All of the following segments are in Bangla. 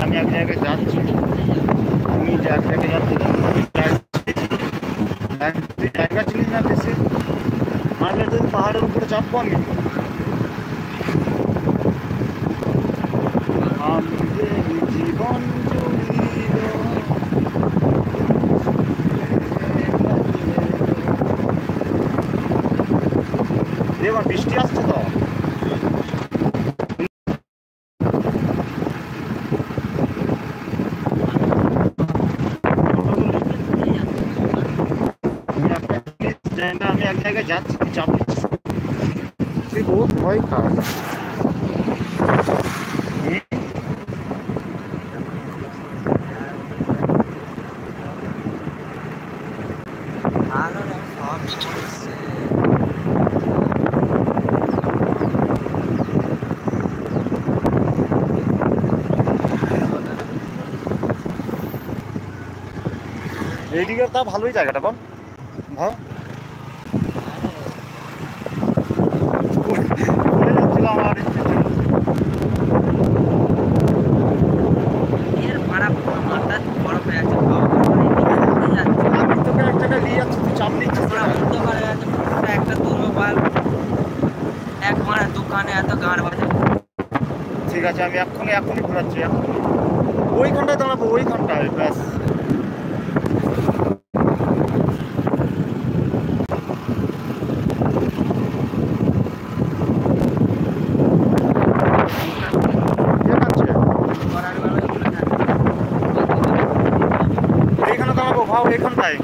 আমি এক জায়গায় যাচ্ছি, আমি যে এক জায়গায় যাচ্ছি তুই জায়গা চিনিস না বেশি, মারলে তুই পাহাড়ের উপরে চাপবো আমি। আমি যে জীবন জুড়িল এবার বৃষ্টি আসছে তো। আমি এক জায়গায় যাচ্ছি, চাপ নিচ্ছিস, তুই বহুত ভয় খাস। এইদিকে তা ভালোই জায়গাটা বল ভাব। আমার ঠিক আছে, আমি এখনই ঘোরাচ্ছি, ওইখানটায় দাঁড়াবো, ওইখানটায় ব্যাস। এইখানে দাঁড়াবো ভাও, এইখানটায়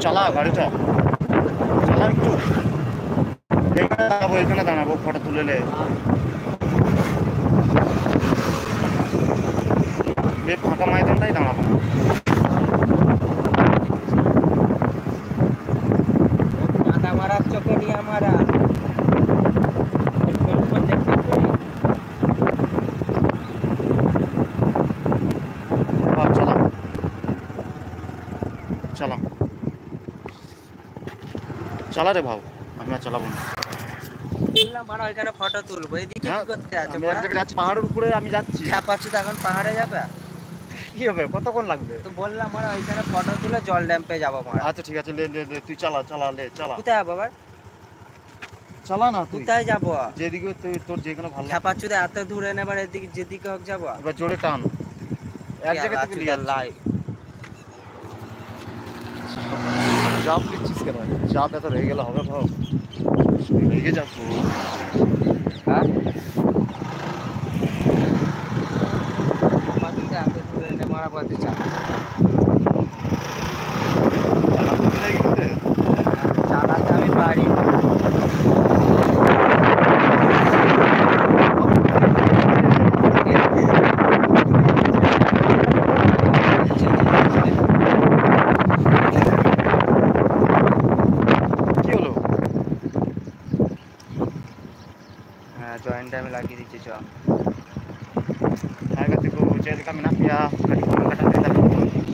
চালা গাড়িটা, চালা একটু। এখানে দাঁড়াবো, ফটো তুলে নে। ফাঁকা ময়দানটাই দাঁড়াবো। চালা চালা রে ভাব, আমি আর চালাবো না। ফটো তুলবো, এদিকে কি করতে আছে? আমি এক জায়গায় যাচ্ছি, পাহাড়ের উপরে আমি যাচ্ছি। চাপাচ্ছি তো, এখন পাহাড়ে যাবে? কি হবে, কতক্ষণ লাগবে? তো বললাম আমরা ওইখানে ফটো তুলে জল ড্যাম্পে যাবো। আচ্ছা ঠিক আছে, লে তুই চালা লে চালা। কোথায় যাবো আবার? চালা না, কোথায় যাবো? যেদিকে তোর যেখানে ভালো লাগে। চাপাচ্ছি তো এত দূরে নেবার, এদিকে যেদিকে হোক যাবো। এবার জোরে টান, এক জায়গা থেকে নিয়ে লাইভ চাপ দিচ্ছিস কেন? চাপ এত রয়ে গেলে হবে ভাব, রেগে যাবো। হ্যাঁ এত দূরে এনে মারা পড়তে চাপ চালাতে আমি পারি। जॉइंट में लगी दीजिए जो आएगा देखो, जैसे का मैं ना पिया कड़ी को कटा देता हूँ।